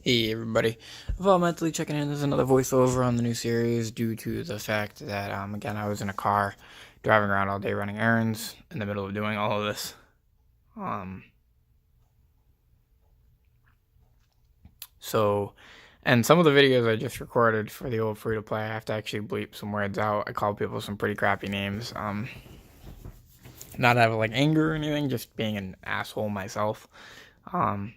Hey everybody, mentally checking in. There's another voiceover on the new series due to the fact that, again, I was in a car driving around all day running errands in the middle of doing all of this. Um, so, and some of the videos I just recorded for the old free to play, I have to actually bleep some words out. I call people some pretty crappy names. Not out of like anger or anything, just being an asshole myself. Um,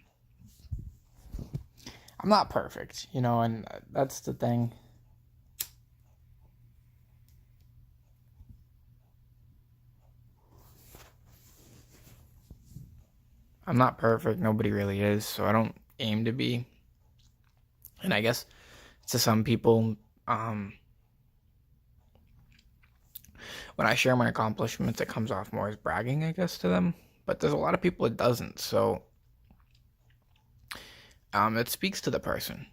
I'm not perfect, and that's the thing. I'm not perfect. Nobody really is, so I don't aim to be. And I guess to some people, when I share my accomplishments, it comes off more as bragging, I guess, to them. But there's a lot of people it doesn't. So it speaks to the person.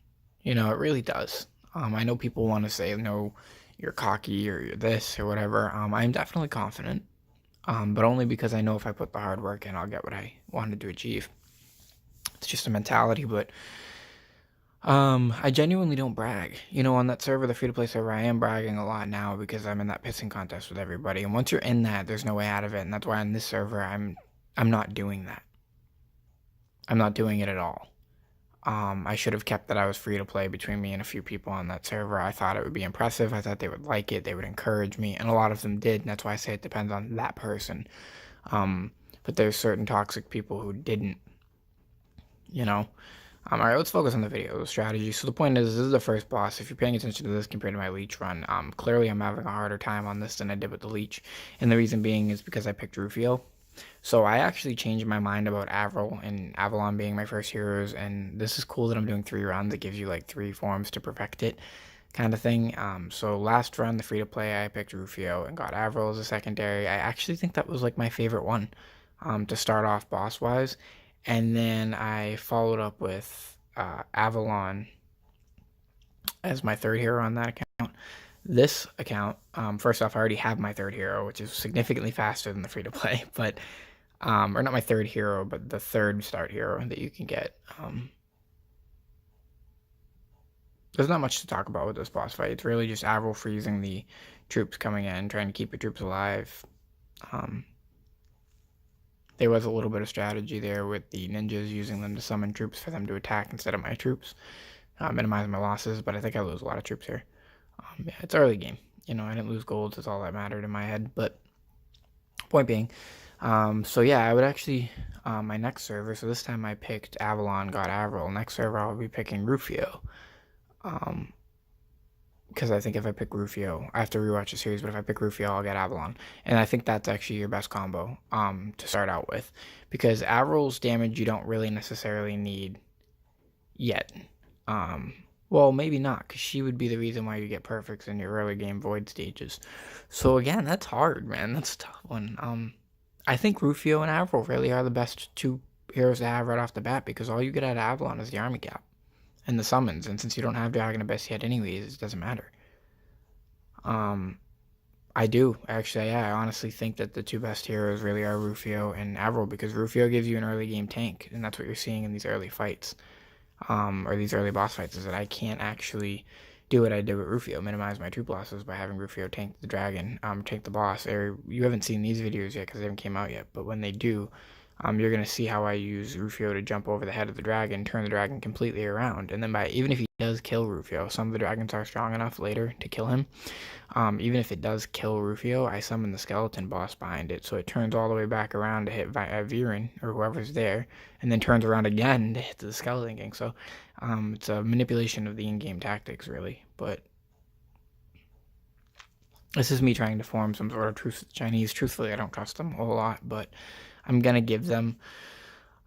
It really does. I know people want to say, no, you're cocky or you're this or whatever. I'm definitely confident, but only because I know if I put the hard work in, I'll get what I wanted to achieve. It's just a mentality, but I genuinely don't brag. On that server, the free-to-play server, I am bragging a lot now because I'm in that pissing contest with everybody. And once you're in that, there's no way out of it. And that's why on this server, I'm not doing that. I'm not doing it at all. I should have kept that I was free to play between me and a few people on that server. I thought it would be impressive. I thought they would like it. They would encourage me, and a lot of them did. And that's why I say it depends on that person. But there's certain toxic people who didn't. You know. All right, let's focus on the video, the strategy. So the point is, this is the first boss. If you're paying attention to this compared to my leech run, clearly I'm having a harder time on this than I did with the leech. And the reason being is because I picked Rufio. So I actually changed my mind about Avril and Avalon being my first heroes. And this is cool that I'm doing 3 runs. It gives you like 3 forms to perfect it kind of thing. So last run, the free-to-play, I picked Rufio and got Avril as a secondary. I actually think that was like my favorite one to start off boss-wise. And then I followed up with Avalon as my third hero on that account. This account, first off, I already have my third hero, which is significantly faster than the free to play, but or not my third hero, but the third start hero that you can get. There's not much to talk about with this boss fight. It's really just Avril freezing the troops coming in, trying to keep your troops alive. There was a little bit of strategy there with the ninjas using them to summon troops for them to attack instead of my troops. Minimize my losses, but I think I lose a lot of troops here. Yeah, it's early game. I didn't lose gold. That's all that mattered in my head. But point being, so yeah, I would actually, my next server, so this time I picked Avalon, got Avril. Next server, I'll be picking Rufio. Because I think if I pick Rufio, I have to rewatch the series, but if I pick Rufio, I'll get Avalon. And I think that's actually your best combo to start out with. Because Avril's damage you don't really necessarily need yet. Well, maybe not, because she would be the reason why you get perfects in your early game void stages. So again, that's hard, man. That's a tough one. I think Rufio and Avril really are the best 2 heroes to have right off the bat, because all you get out of Avalon is the army cap and the summons, and since you don't have Dragon Abyss yet anyways, it doesn't matter. I do, actually, yeah, I honestly think that the 2 best heroes really are Rufio and Avril, because Rufio gives you an early game tank, and that's what you're seeing in these early fights. Or these early boss fights, is that I can't actually do what I did with Rufio, minimize my troop losses by having Rufio tank the dragon, tank the boss. Or you haven't seen these videos yet because they haven't came out yet, but when they do, you're gonna see how I use Rufio to jump over the head of the dragon, turn the dragon completely around, and then even if he does kill Rufio, some of the dragons are strong enough later to kill him. Even if it does kill Rufio, I summon the skeleton boss behind it, so it turns all the way back around to hit Viren or whoever's there, and then turns around again to hit the skeleton gang. So it's a manipulation of the in-game tactics, really. But this is me trying to form some sort of truce with the Chinese. Truthfully, I don't trust them a whole lot, but I'm gonna give them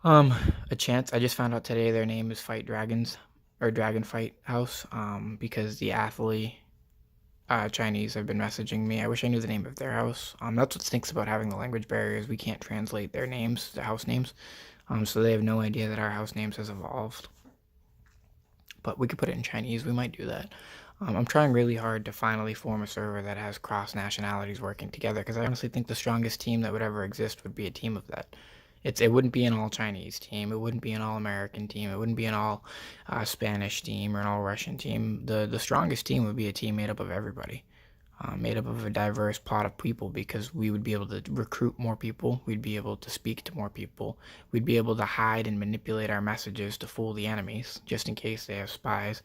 a chance. I just found out today their name is Fight Dragons or Dragon Fight House because the athlete Chinese have been messaging me. I wish I knew the name of their house. That's what stinks about having the language barriers. We can't translate their names, the house names. So they have no idea that our house names has evolved. But we could put it in Chinese. We might do that. I'm trying really hard to finally form a server that has cross nationalities working together, because I honestly think the strongest team that would ever exist would be a team of that. It wouldn't be an all Chinese team. It wouldn't be an all American team. It wouldn't be an all Spanish team or an all Russian team. The strongest team would be a team made up of everybody, made up of a diverse pot of people, because we would be able to recruit more people. We'd be able to speak to more people. We'd be able to hide and manipulate our messages to fool the enemies, just in case they have spies.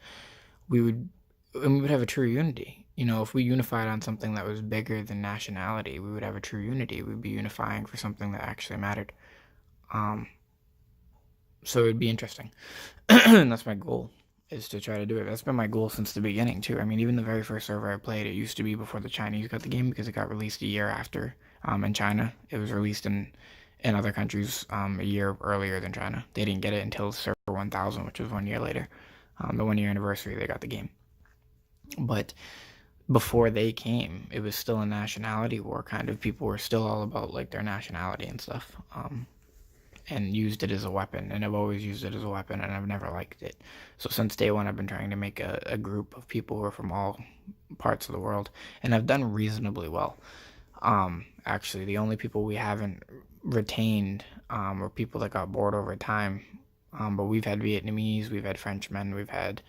We would, and we would have a true unity. If we unified on something that was bigger than nationality, we would have a true unity. We'd be unifying for something that actually mattered. Um, so it would be interesting. And that's my goal, is to try to do it. That's been my goal since the beginning, too. I mean, even the very first server I played, it used to be before the Chinese got the game, because it got released a year after. In China, it was released in other countries a year earlier than China. They didn't get it until server 1000, which was 1 year later. The 1 year anniversary, they got the game. But before they came, it was still a nationality war, kind of. People were still all about like their nationality and stuff. And used it as a weapon, and I've always used it as a weapon, and I've never liked it. So since day one, I've been trying to make a group of people who are from all parts of the world, and I've done reasonably well. Actually, the only people we haven't retained are people that got bored over time. But we've had Vietnamese, we've had Frenchmen, we've had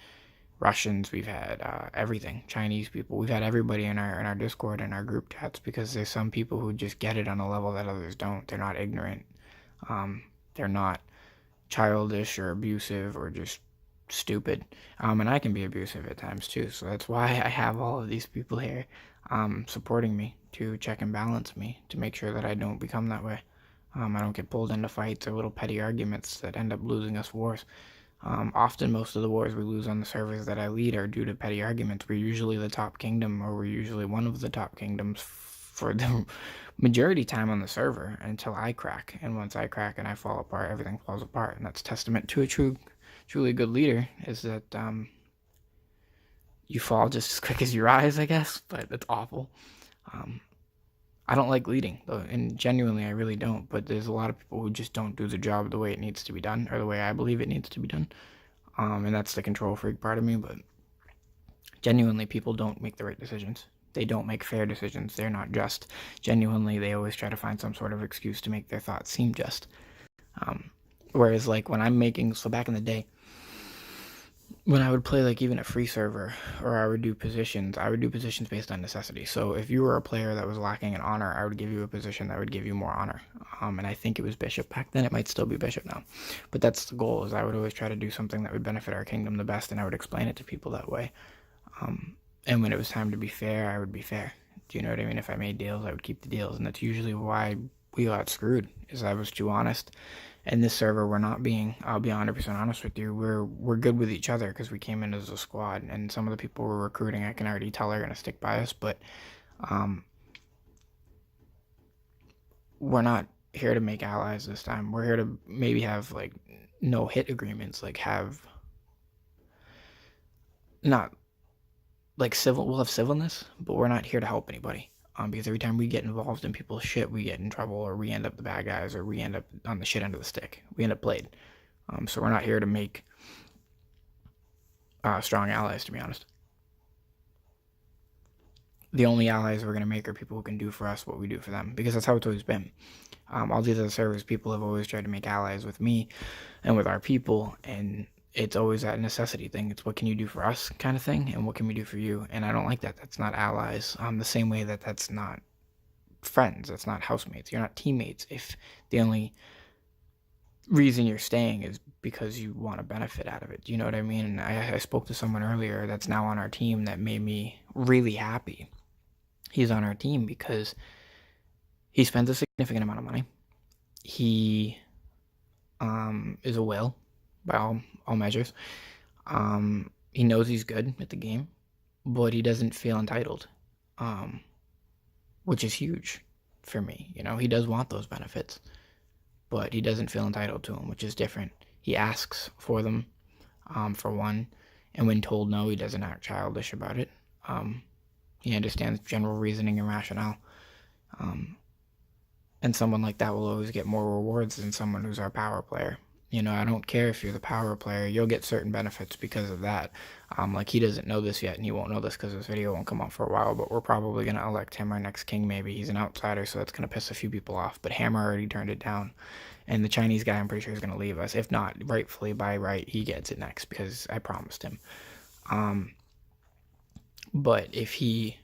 Russians, we've had everything, Chinese people. We've had everybody in our Discord and our group chats, because there's some people who just get it on a level that others don't. They're not ignorant. They're not childish or abusive or just stupid. And I can be abusive at times too. So that's why I have all of these people here supporting me, to check and balance me, to make sure that I don't become that way. I don't get pulled into fights or little petty arguments that end up losing us wars. Often, most of the wars we lose on the servers that I lead are due to petty arguments. We're usually the top kingdom, or we're usually one of the top kingdoms for the majority time on the server, until I crack. And once I crack and I fall apart, everything falls apart. And that's testament to a truly good leader, is that you fall just as quick as you rise, I guess. But it's awful. I don't like leading, though, and genuinely, I really don't. But there's a lot of people who just don't do the job the way it needs to be done, or the way I believe it needs to be done. And that's the control freak part of me. But genuinely, people don't make the right decisions. They don't make fair decisions. They're not just. Genuinely, they always try to find some sort of excuse to make their thoughts seem just. Whereas, like, when I'm making, so back in the day, when I would play, like, even a free server, or I would do positions based on necessity. So if you were a player that was lacking in honor, I would give you a position that would give you more honor. And I think it was bishop back then. It might still be bishop now. But that's the goal, is I would always try to do something that would benefit our kingdom the best, and I would explain it to people that way. And when it was time to be fair, I would be fair. Do you know what I mean? If I made deals, I would keep the deals. And that's usually why we got screwed, is I was too honest. And this server, we're not being, I'll be 100% honest with you, we're good with each other, because we came in as a squad. And some of the people we're recruiting, I can already tell, are going to stick by us. But we're not here to make allies this time. We're here to maybe have, like, no hit agreements, like have not like civil, we'll have civilness, but we're not here to help anybody. Because every time we get involved in people's shit, we get in trouble, or we end up the bad guys, or we end up on the shit end of the stick. We end up played. So we're not here to make strong allies, to be honest. The only allies we're going to make are people who can do for us what we do for them, because that's how it's always been. All these other servers, people have always tried to make allies with me and with our people, and it's always that necessity thing. It's what can you do for us kind of thing, and what can we do for you? And I don't like that. That's not allies. The same way that that's not friends. That's not housemates. You're not teammates if the only reason you're staying is because you want to benefit out of it. Do you know what I mean? And I spoke to someone earlier that's now on our team that made me really happy. He's on our team because he spends a significant amount of money. He is a whale by all measures. He knows he's good at the game, but he doesn't feel entitled, which is huge for me. You know, he does want those benefits, but he doesn't feel entitled to them, which is different. He asks for them, for one, and when told no, he doesn't act childish about it. He understands general reasoning and rationale. And someone like that will always get more rewards than someone who's our power player. You know, I don't care if you're the power player, you'll get certain benefits because of that. Like, he doesn't know this yet, and he won't know this because this video won't come out for a while, but we're probably going to elect him our next king maybe. He's an outsider, so that's going to piss a few people off, but Hammer already turned it down. And the Chinese guy, I'm pretty sure, is going to leave us. If not, rightfully by right, he gets it next because I promised him. But if he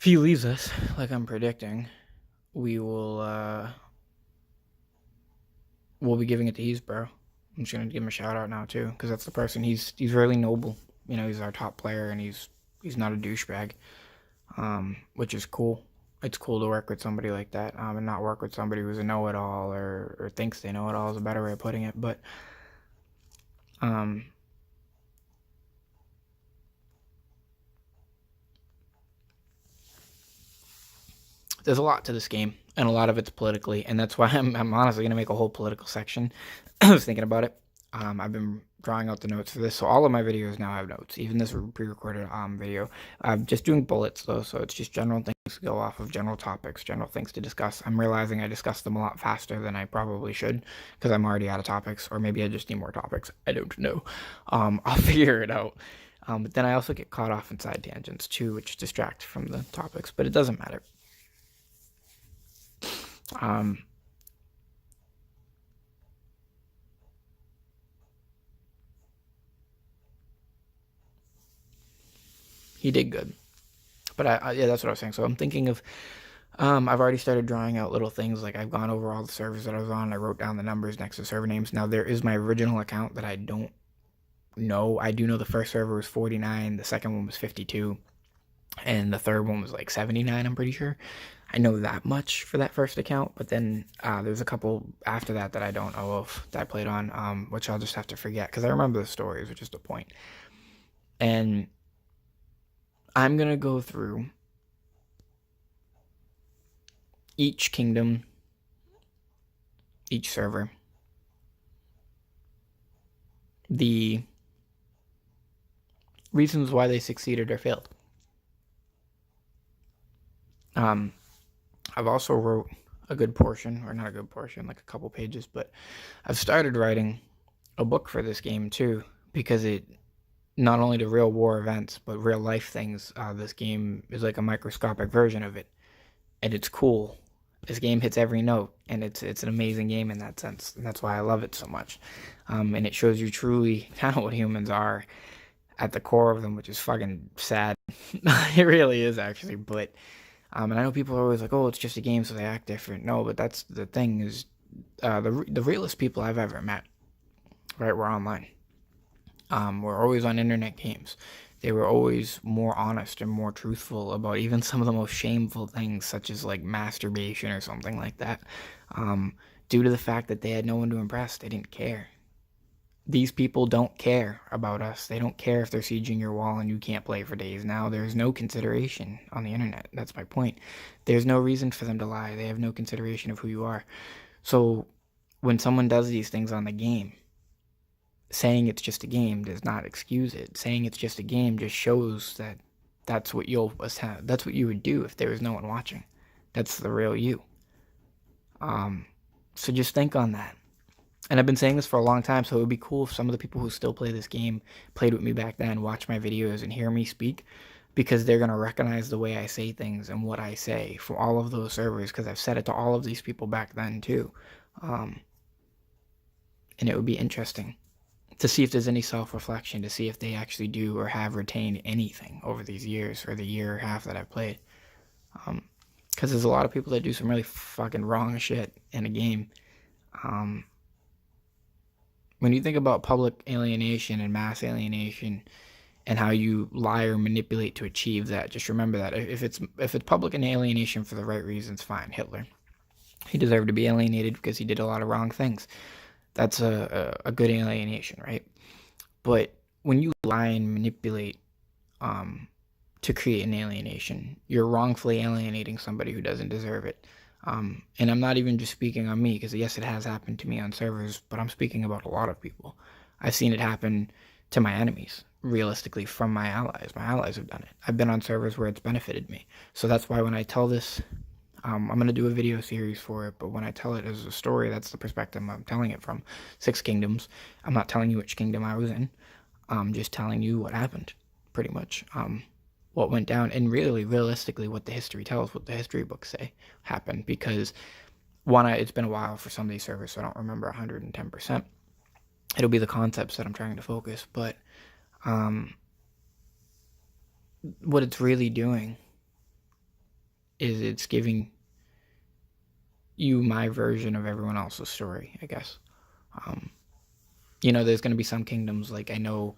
leaves us, like I'm predicting, we will we'll be giving it to Heesbro. I'm just gonna give him a shout out now too, because that's the person. He's really noble. You know, he's our top player, and he's not a douchebag, which is cool. It's cool to work with somebody like that, and not work with somebody who's a know-it-all or thinks they know it all is a better way of putting it. But there's a lot to this game, and a lot of it's politically, and that's why I'm honestly gonna make a whole political section. I was thinking about it. I've been drawing out the notes for this, so all of my videos now have notes, even this pre-recorded video. I'm just doing bullets though, so it's just general things to go off of, general topics, general things to discuss. I'm realizing I discuss them a lot faster than I probably should, because I'm already out of topics, or maybe I just need more topics. I don't know. I'll figure it out. But then I also get caught off in side tangents too, which distract from the topics, but it doesn't matter. He did good. But yeah, that's what I was saying. So I'm thinking of, I've already started drawing out little things. Like I've gone over all the servers that I was on. I wrote down the numbers next to server names. Now there is my original account that I don't know. I do know the first server was 49, the second one was 52, and the third one was like 79, I'm pretty sure. I know that much for that first account, but then there's a couple after that that I don't know of that I played on, which I'll just have to forget because I remember the stories, which is the point. And I'm going to go through each kingdom, each server, the reasons why they succeeded or failed. I've also wrote a good portion, or not a good portion, like a couple pages, but I've started writing a book for this game too, because it, not only to real war events, but real life things, this game is like a microscopic version of it, and it's cool. This game hits every note, and it's an amazing game in that sense, and that's why I love it so much. And it shows you truly kind of what humans are at the core of them, which is fucking sad. It really is, actually, but and I know people are always like, oh, it's just a game, so they act different. No, but that's the thing is, the realest people I've ever met, right, were online. Were always on internet games. They were always more honest and more truthful about even some of the most shameful things, such as like masturbation or something like that, due to the fact that they had no one to impress. They didn't care. These people don't care about us. They don't care if they're sieging your wall and you can't play for days. Now, there's no consideration on the internet. That's my point. There's no reason for them to lie. They have no consideration of who you are. So when someone does these things on the game, saying it's just a game does not excuse it. Saying it's just a game just shows that that's what you would do if there was no one watching. That's the real you. So just think on that. And I've been saying this for a long time, so it would be cool if some of the people who still play this game played with me back then, watch my videos, and hear me speak, because they're going to recognize the way I say things and what I say from all of those servers, because I've said it to all of these people back then, too. And it would be interesting to see if there's any self-reflection, to see if they actually do or have retained anything over these years, or the year or half that I've played. Because there's a lot of people that do some really fucking wrong shit in a game. When you think about public alienation and mass alienation and how you lie or manipulate to achieve that, just remember that. If it's public alienation for the right reasons, fine. Hitler, he deserved to be alienated because he did a lot of wrong things. That's a good alienation, right? But when you lie and manipulate to create an alienation, you're wrongfully alienating somebody who doesn't deserve it. And I'm not even just speaking on me, because yes, it has happened to me on servers, but I'm speaking about a lot of people. I've seen it happen to my enemies, realistically, from my allies. My allies have done it. I've been on servers where it's benefited me. So that's why when I tell this, I'm going to do a video series for it, but when I tell it as a story, that's the perspective I'm telling it from. 6 kingdoms. I'm not telling you which kingdom I was in. I'm just telling you what happened, pretty much. What went down, and really, realistically, what the history tells, what the history books say happened, because it's been a while for some of these servers, so I don't remember 110%. It'll be the concepts that I'm trying to focus, but what it's really doing is it's giving you my version of everyone else's story, I guess. There's going to be some kingdoms, like I know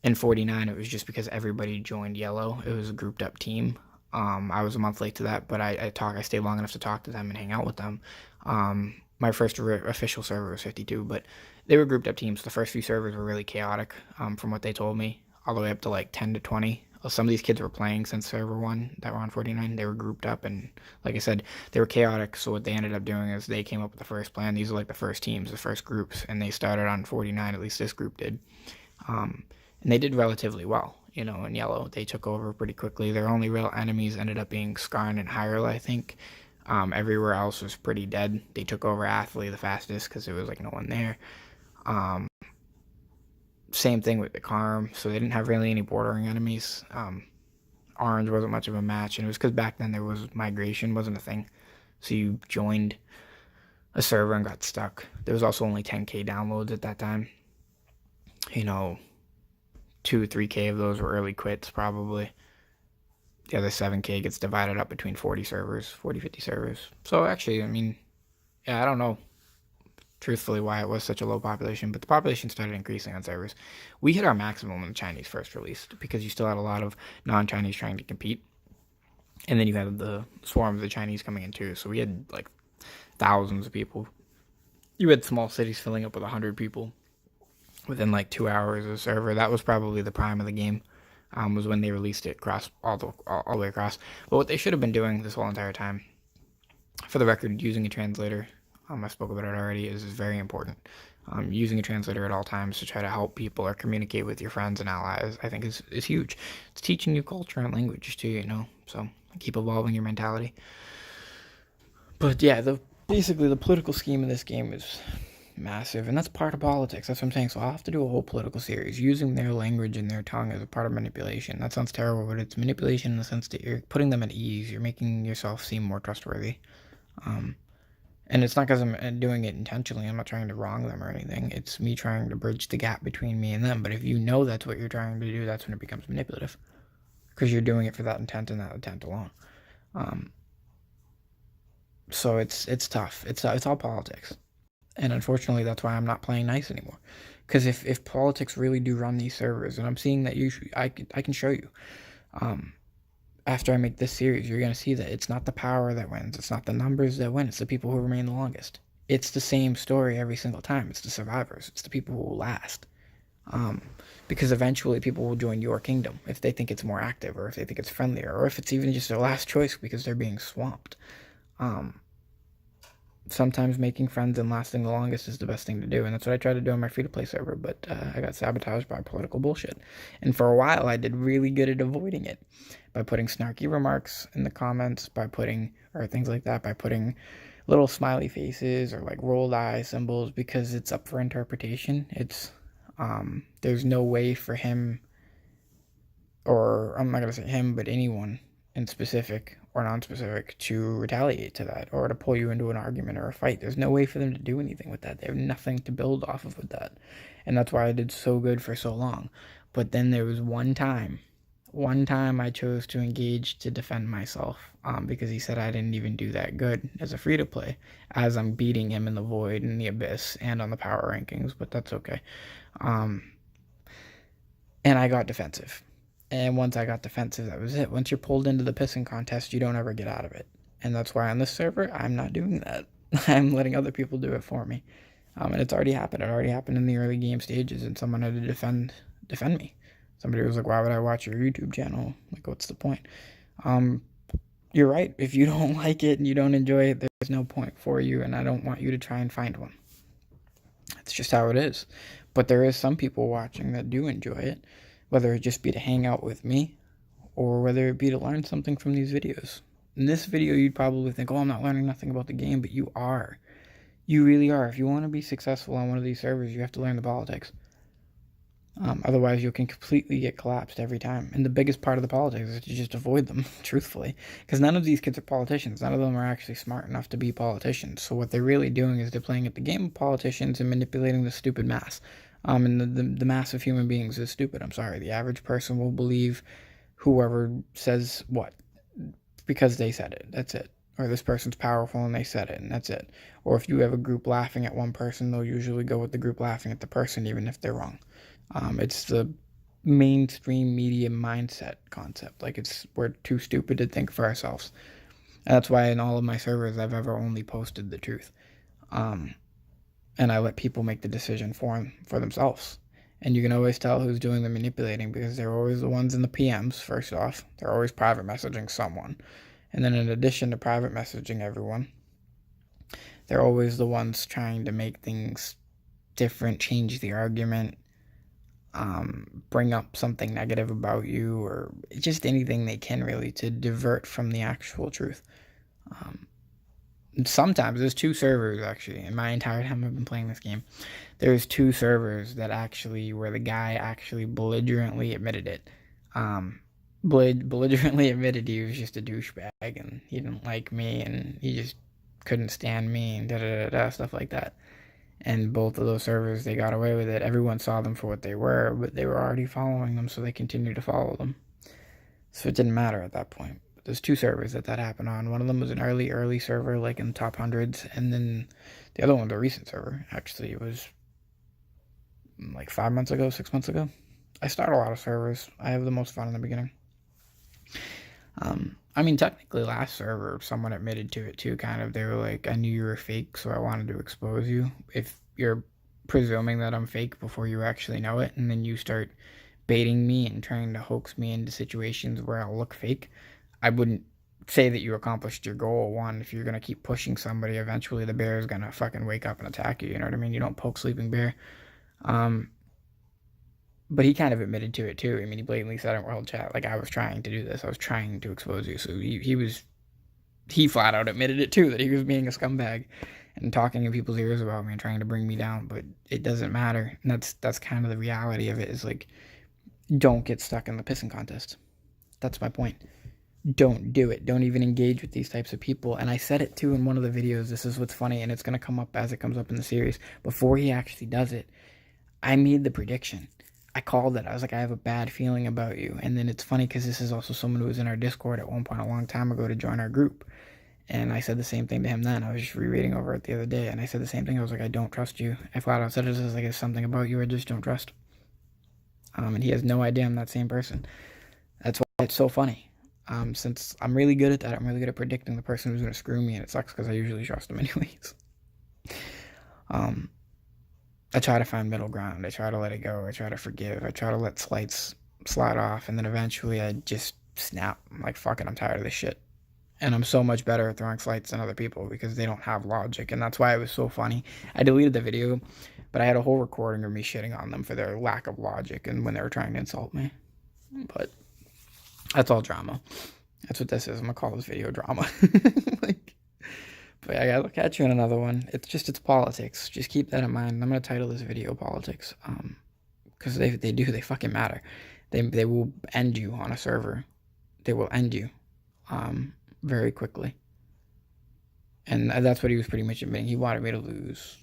in 49 it was just because everybody joined yellow. It was a grouped up team. I was a month late to that, but I stayed long enough to talk to them and hang out with them. My first official server was 52, but they were grouped up teams. The first few servers were really chaotic, from what they told me, all the way up to like 10 to 20. Some of these kids were playing since server 1 that were on 49. They were grouped up, and like I said, they were chaotic. So what they ended up doing is they came up with the first plan. These are like the first teams, the first groups, and they started on 49. At least this group did. And they did relatively well, in yellow. They took over pretty quickly. Their only real enemies ended up being Skarn and Hyrule, I think. Everywhere else was pretty dead. They took over Athley the fastest because there was like no one there. Same thing with the Karm, so they didn't have really any bordering enemies. Orange wasn't much of a match, and it was because back then there was migration wasn't a thing. So you joined a server and got stuck. There was also only 10k downloads at that time. 2-3k of those were early quits probably. The other 7k gets divided up between 50 servers. So actually, I don't know truthfully why it was such a low population, but the population started increasing on servers. We hit our maximum when the Chinese first released because you still had a lot of non-Chinese trying to compete. And then you had the swarm of the Chinese coming in too. So we had like thousands of people. You had small cities filling up with 100 people within like 2 hours of the server. That was probably the prime of the game. Was when they released it all the way across. But what they should have been doing this whole entire time, for the record, using a translator, I spoke about it already, is very important. Using a translator at all times to try to help people or communicate with your friends and allies, I think is huge. It's teaching you culture and language too, so keep evolving your mentality. But yeah, basically the political scheme in this game is massive, and that's part of politics. That's what I'm saying. So I'll have to do a whole political series using their language and their tongue as a part of manipulation. That sounds terrible, but it's manipulation in the sense that you're putting them at ease. You're making yourself seem more trustworthy. And it's not because I'm doing it intentionally. I'm not trying to wrong them or anything. It's me trying to bridge the gap between me and them. But if you know that's what you're trying to do, that's when it becomes manipulative, because you're doing it for that intent and that intent alone. So it's tough. It's all politics. And unfortunately, that's why I'm not playing nice anymore. Because if politics really do run these servers, and I'm seeing that I can show you. After I make this series, you're going to see that it's not the power that wins. It's not the numbers that win. It's the people who remain the longest. It's the same story every single time. It's the survivors. It's the people who will last. Because eventually people will join your kingdom if they think it's more active, or if they think it's friendlier, or if it's even just their last choice because they're being swamped. Sometimes making friends and lasting the longest is the best thing to do, and that's what I tried to do on my free-to-play server, but I got sabotaged by political bullshit. And for a while, I did really good at avoiding it by putting snarky remarks in the comments, or things like that, by putting little smiley faces or like rolled eye symbols, because it's up for interpretation. There's no way for him, or I'm not going to say him, but anyone in specific or non-specific, to retaliate to that or to pull you into an argument or a fight. There's no way for them to do anything with that. They have nothing to build off of with that. And that's why I did so good for so long. But then there was one time I chose to engage to defend myself, because he said I didn't even do that good as a free-to-play, as I'm beating him in the void and the abyss and on the power rankings, but that's okay. And I got defensive. And once I got defensive, that was it. Once you're pulled into the pissing contest, you don't ever get out of it. And that's why on this server, I'm not doing that. I'm letting other people do it for me. And it's already happened. It already happened in the early game stages, and someone had to defend me. Somebody was like, why would I watch your YouTube channel? Like, what's the point? You're right. If you don't like it and you don't enjoy it, there's no point for you, and I don't want you to try and find one. It's just how it is. But there is some people watching that do enjoy it, whether it just be to hang out with me, or whether it be to learn something from these videos. In this video, you'd probably think, oh, I'm not learning nothing about the game, but you are. You really are. If you want to be successful on one of these servers, you have to learn the politics. Otherwise, you can completely get collapsed every time. And the biggest part of the politics is to just avoid them, truthfully. Because none of these kids are politicians. None of them are actually smart enough to be politicians. So what they're really doing is they're playing at the game of politicians and manipulating the stupid mass. And the mass of human beings is stupid. I'm sorry. The average person will believe whoever says what because they said it. That's it. Or this person's powerful and they said it, and that's it. Or if you have a group laughing at one person, they'll usually go with the group laughing at the person, even if they're wrong. It's the mainstream media mindset concept. Like we're too stupid to think for ourselves. And that's why in all of my servers I've ever only posted the truth. And I let people make the decision for themselves. And you can always tell who's doing the manipulating because they're always the ones in the PMs, first off. They're always private messaging someone. And then in addition to private messaging everyone, they're always the ones trying to make things different, change the argument, bring up something negative about you, or just anything they can really to divert from the actual truth. Sometimes there's two servers actually in my entire time I've been playing this game. There's two servers that actually where the guy actually belligerently admitted it. Belligerently admitted he was just a douchebag and he didn't like me and he just couldn't stand me and stuff like that. And both of those servers, they got away with it. Everyone saw them for what they were, but they were already following them, so they continued to follow them. So it didn't matter at that point. But there's two servers that happened on. One of them was an early server, like in the top hundreds, and then the other one's a recent server. Actually, it was like 5 months ago, 6 months ago. I start a lot of servers. I have the most fun in the beginning. I mean, technically, last server, someone admitted to it too, kind of. They were like, I knew you were fake, so I wanted to expose you. If you're presuming that I'm fake before you actually know it, and then you start baiting me and trying to hoax me into situations where I'll look fake, I wouldn't say that you accomplished your goal. One, if you're going to keep pushing somebody, eventually the bear is going to fucking wake up and attack you, you know what I mean? You don't poke sleeping bear. But he kind of admitted to it too. I mean, he blatantly said in World Chat, like, I was trying to do this. I was trying to expose you. So he flat out admitted it too, that he was being a scumbag and talking in people's ears about me and trying to bring me down. But it doesn't matter. And that's kind of the reality of it is like, don't get stuck in the pissing contest. That's my point. Don't do it. Don't even engage with these types of people. And I said it too in one of the videos. This is what's funny, and it's going to come up as it comes up in the series. Before he actually does it, I made the prediction. I called it. I was like, I have a bad feeling about you. And then it's funny because this is also someone who was in our Discord at one point a long time ago to join our group. And I said the same thing to him then. I was just rereading over it the other day, and I said the same thing. I was like, I don't trust you. I flat out said it. I was like, it's something about you I just don't trust. And he has no idea I'm that same person. That's why it's so funny. Since I'm really good at that, I'm really good at predicting the person who's going to screw me, and it sucks because I usually trust them anyways. I try to find middle ground. I try to let it go. I try to forgive. I try to let slights slide off, and then eventually I just snap. I'm like, fuck it, I'm tired of this shit. And I'm so much better at throwing slights than other people because they don't have logic, and that's why it was so funny. I deleted the video, but I had a whole recording of me shitting on them for their lack of logic and when they were trying to insult me. But that's all drama. That's what this is. I'm gonna call this video drama. Like, but I gotta catch you in another one. It's politics. Just keep that in mind. I'm gonna title this video politics. Because they fucking matter. They will end you on a server. They will end you. Very quickly. And that's what he was pretty much admitting. He wanted me to lose.